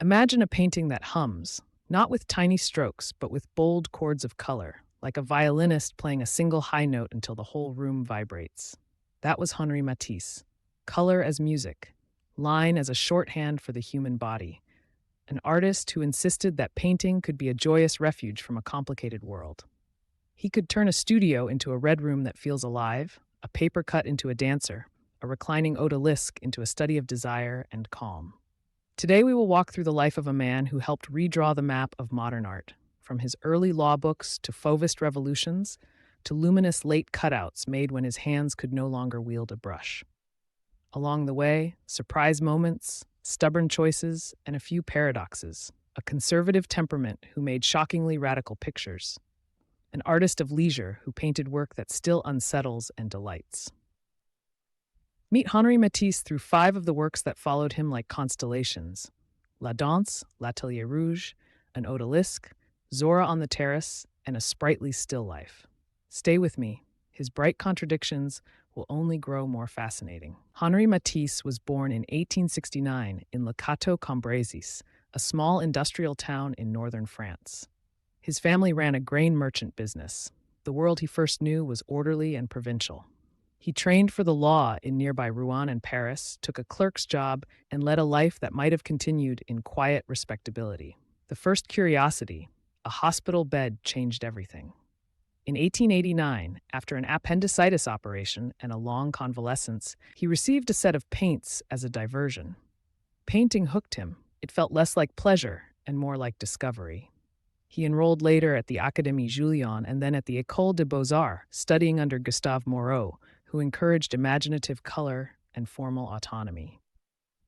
Imagine a painting that hums, not with tiny strokes, but with bold chords of color, like a violinist playing a single high note until the whole room vibrates. That was Henri Matisse. Color as music, line as a shorthand for the human body. An artist who insisted that painting could be a joyous refuge from a complicated world. He could turn a studio into a red room that feels alive, a paper cut into a dancer, a reclining odalisque into a study of desire and calm. Today we will walk through the life of a man who helped redraw the map of modern art, from his early law books to Fauvist revolutions to luminous late cutouts made when his hands could no longer wield a brush. Along the way, surprise moments, stubborn choices, and a few paradoxes. A conservative temperament who made shockingly radical pictures. An artist of leisure who painted work that still unsettles and delights. Meet Henri Matisse through 5 of the works that followed him like constellations: La Danse, L'Atelier Rouge, an odalisque, Zora on the Terrace, and a sprightly still life. Stay with me. His bright contradictions will only grow more fascinating. Henri Matisse was born in 1869 in Le Cateau-Cambrésis, a small industrial town in northern France. His family ran a grain merchant business. The world he first knew was orderly and provincial. He trained for the law in nearby Rouen and Paris, took a clerk's job, and led a life that might have continued in quiet respectability. The first curiosity, a hospital bed, changed everything. In 1889, after an appendicitis operation and a long convalescence, he received a set of paints as a diversion. Painting hooked him. It felt less like pleasure and more like discovery. He enrolled later at the Académie Julian and then at the École des Beaux-Arts, studying under Gustave Moreau, who encouraged imaginative color and formal autonomy.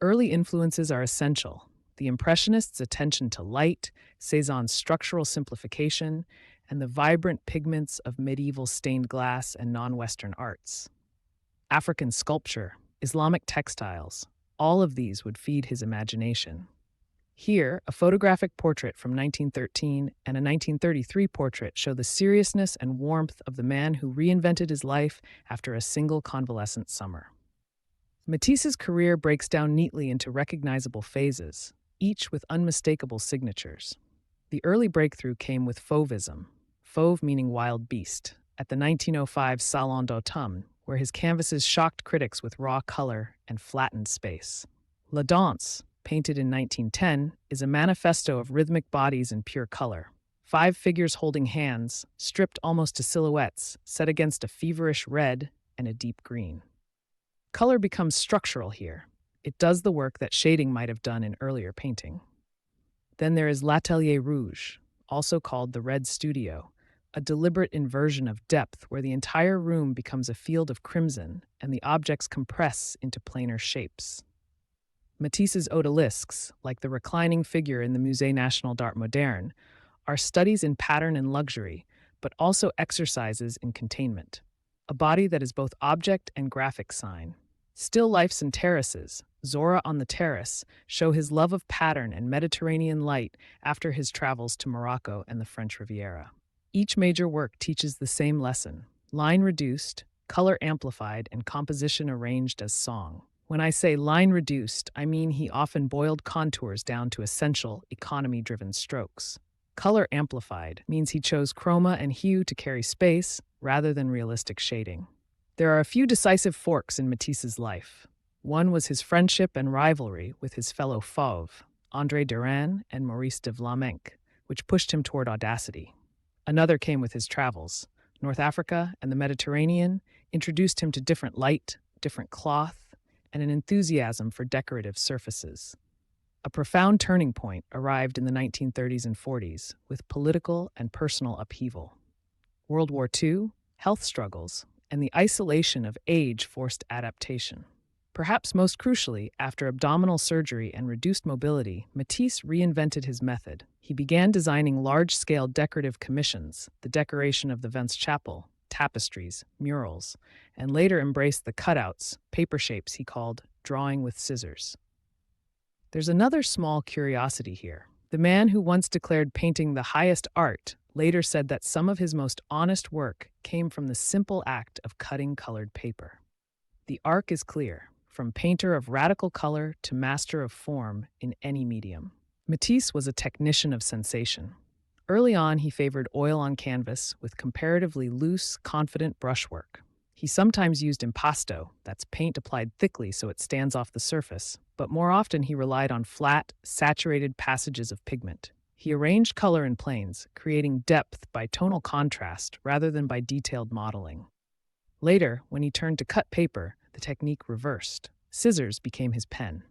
Early influences are essential: the Impressionists' attention to light, Cézanne's structural simplification, and the vibrant pigments of medieval stained glass and non-Western arts. African sculpture, Islamic textiles, all of these would feed his imagination. Here, a photographic portrait from 1913 and a 1933 portrait show the seriousness and warmth of the man who reinvented his life after a single convalescent summer. Matisse's career breaks down neatly into recognizable phases, each with unmistakable signatures. The early breakthrough came with Fauvism, fauve meaning wild beast, at the 1905 Salon d'Automne, where his canvases shocked critics with raw color and flattened space. La Danse, painted in 1910, is a manifesto of rhythmic bodies and pure color. 5 figures holding hands, stripped almost to silhouettes, set against a feverish red and a deep green. Color becomes structural here. It does the work that shading might have done in earlier painting. Then there is L'Atelier Rouge, also called the Red Studio, a deliberate inversion of depth where the entire room becomes a field of crimson and the objects compress into planar shapes. Matisse's odalisques, like the reclining figure in the Musée National d'Art Moderne, are studies in pattern and luxury, but also exercises in containment, a body that is both object and graphic sign. Still lifes and terraces, Zora on the Terrace, show his love of pattern and Mediterranean light after his travels to Morocco and the French Riviera. Each major work teaches the same lesson: line reduced, color amplified, and composition arranged as song. When I say line reduced, I mean he often boiled contours down to essential, economy-driven strokes. Color amplified means he chose chroma and hue to carry space rather than realistic shading. There are a few decisive forks in Matisse's life. One was his friendship and rivalry with his fellow Fauve, André Derain and Maurice de Vlaminck, which pushed him toward audacity. Another came with his travels. North Africa and the Mediterranean introduced him to different light, different cloth, and an enthusiasm for decorative surfaces. A profound turning point arrived in the 1930s and 40s with political and personal upheaval. World War II, health struggles, and the isolation of age forced adaptation. Perhaps most crucially, after abdominal surgery and reduced mobility, Matisse reinvented his method. He began designing large-scale decorative commissions, the decoration of the Vence Chapel, tapestries, murals, and later embraced the cutouts, paper shapes he called drawing with scissors. There's another small curiosity here. The man who once declared painting the highest art later said that some of his most honest work came from the simple act of cutting colored paper. The arc is clear, from painter of radical color to master of form in any medium. Matisse was a technician of sensation. Early on, he favored oil on canvas with comparatively loose, confident brushwork. He sometimes used impasto, that's paint applied thickly so it stands off the surface, but more often he relied on flat, saturated passages of pigment. He arranged color in planes, creating depth by tonal contrast rather than by detailed modeling. Later, when he turned to cut paper, the technique reversed. Scissors became his pen.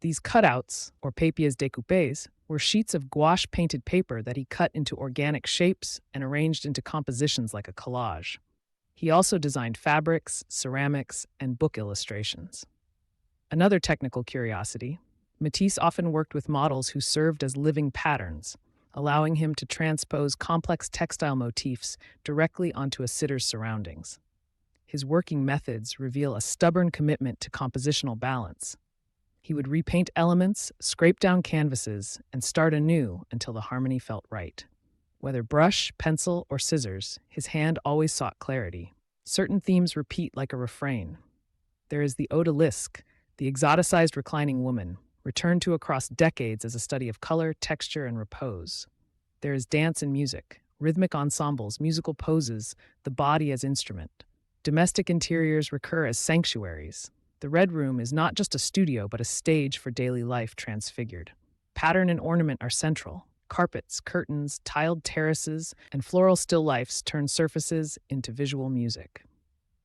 These cutouts, or papiers découpés, were sheets of gouache-painted paper that he cut into organic shapes and arranged into compositions like a collage. He also designed fabrics, ceramics, and book illustrations. Another technical curiosity, Matisse often worked with models who served as living patterns, allowing him to transpose complex textile motifs directly onto a sitter's surroundings. His working methods reveal a stubborn commitment to compositional balance. He would repaint elements, scrape down canvases, and start anew until the harmony felt right. Whether brush, pencil, or scissors, his hand always sought clarity. Certain themes repeat like a refrain. There is the odalisque, the exoticized reclining woman, returned to across decades as a study of color, texture, and repose. There is dance and music, rhythmic ensembles, musical poses, the body as instrument. Domestic interiors recur as sanctuaries. The Red Room is not just a studio, but a stage for daily life transfigured. Pattern and ornament are central. Carpets, curtains, tiled terraces, and floral still lifes turn surfaces into visual music.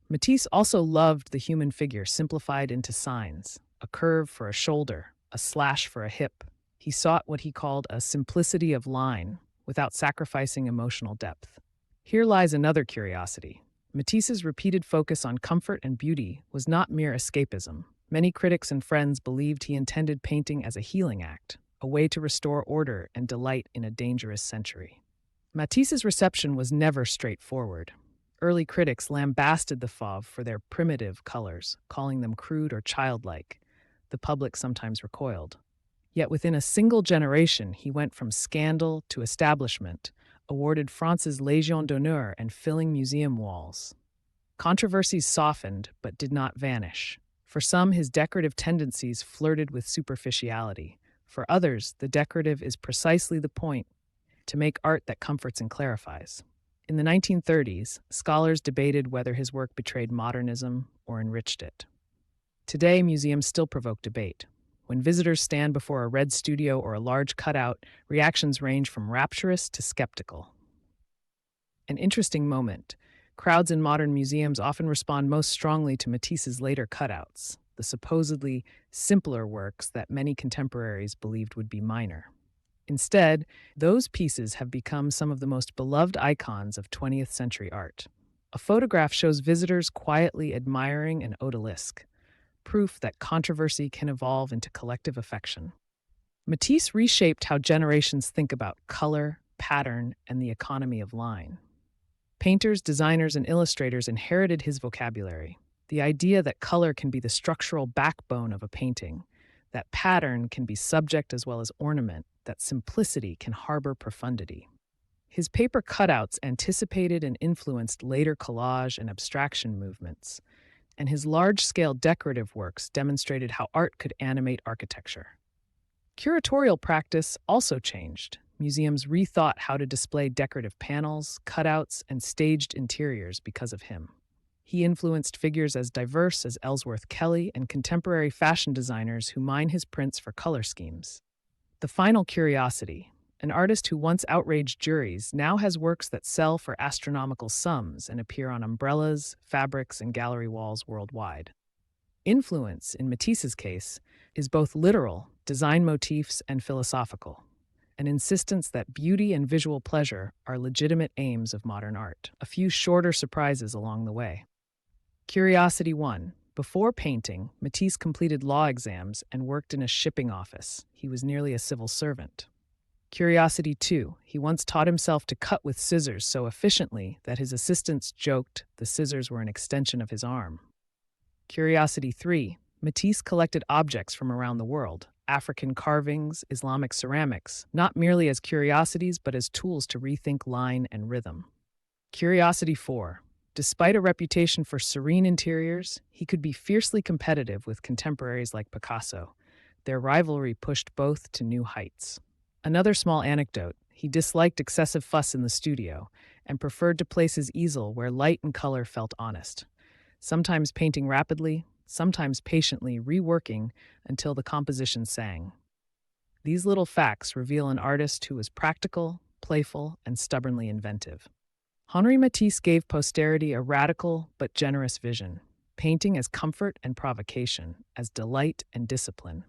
Matisse also loved the human figure simplified into signs, a curve for a shoulder, a slash for a hip. He sought what he called a simplicity of line without sacrificing emotional depth. Here lies another curiosity. Matisse's repeated focus on comfort and beauty was not mere escapism. Many critics and friends believed he intended painting as a healing act, a way to restore order and delight in a dangerous century. Matisse's reception was never straightforward. Early critics lambasted the Fauve for their primitive colors, calling them crude or childlike. The public sometimes recoiled. Yet within a single generation, he went from scandal to establishment, awarded France's Légion d'honneur and filling museum walls. Controversies softened but did not vanish. For some, his decorative tendencies flirted with superficiality. For others, the decorative is precisely the point, to make art that comforts and clarifies. In the 1930s, scholars debated whether his work betrayed modernism or enriched it. Today, museums still provoke debate. When visitors stand before a red studio or a large cutout, reactions range from rapturous to skeptical. An interesting moment. Crowds in modern museums often respond most strongly to Matisse's later cutouts, the supposedly simpler works that many contemporaries believed would be minor. Instead, those pieces have become some of the most beloved icons of 20th century art. A photograph shows visitors quietly admiring an odalisque, proof that controversy can evolve into collective affection. Matisse reshaped how generations think about color, pattern, and the economy of line. Painters, designers, and illustrators inherited his vocabulary. The idea that color can be the structural backbone of a painting, that pattern can be subject as well as ornament, that simplicity can harbor profundity. His paper cutouts anticipated and influenced later collage and abstraction movements, and his large-scale decorative works demonstrated how art could animate architecture. Curatorial practice also changed. Museums rethought how to display decorative panels, cutouts, and staged interiors because of him. He influenced figures as diverse as Ellsworth Kelly and contemporary fashion designers who mine his prints for color schemes. The final curiosity. An artist who once outraged juries now has works that sell for astronomical sums and appear on umbrellas, fabrics, and gallery walls worldwide. Influence, in Matisse's case, is both literal, design motifs, and philosophical, an insistence that beauty and visual pleasure are legitimate aims of modern art. A few shorter surprises along the way. Curiosity 1. Before painting, Matisse completed law exams and worked in a shipping office. He was nearly a civil servant. Curiosity 2. He once taught himself to cut with scissors so efficiently that his assistants joked the scissors were an extension of his arm. Curiosity 3. Matisse collected objects from around the world, African carvings, Islamic ceramics, not merely as curiosities but as tools to rethink line and rhythm. Curiosity 4. Despite a reputation for serene interiors, he could be fiercely competitive with contemporaries like Picasso, Their rivalry pushed both to new heights. Another small anecdote: he disliked excessive fuss in the studio and preferred to place his easel where light and color felt honest, sometimes painting rapidly, sometimes patiently reworking until the composition sang. These little facts reveal an artist who was practical, playful, and stubbornly inventive. Henri Matisse gave posterity a radical but generous vision, painting as comfort and provocation, as delight and discipline.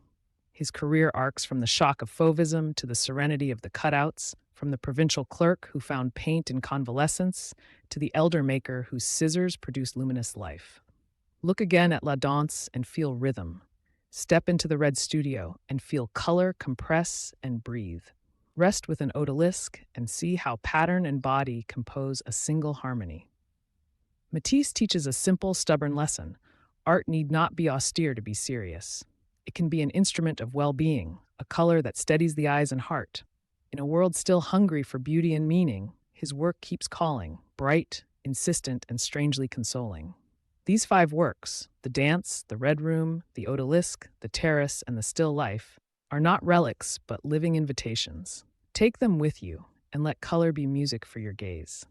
His career arcs from the shock of Fauvism to the serenity of the cutouts, from the provincial clerk who found paint in convalescence to the elder maker whose scissors produced luminous life. Look again at La Danse and feel rhythm. Step into the red studio and feel color compress and breathe. Rest with an odalisque and see how pattern and body compose a single harmony. Matisse teaches a simple, stubborn lesson. Art need not be austere to be serious. It can be an instrument of well-being, a color that steadies the eyes and heart. In a world still hungry for beauty and meaning, his work keeps calling, bright, insistent, and strangely consoling. These 5 works, the dance, the red room, the odalisque, the terrace, and the still life, are not relics but living invitations. Take them with you and let color be music for your gaze.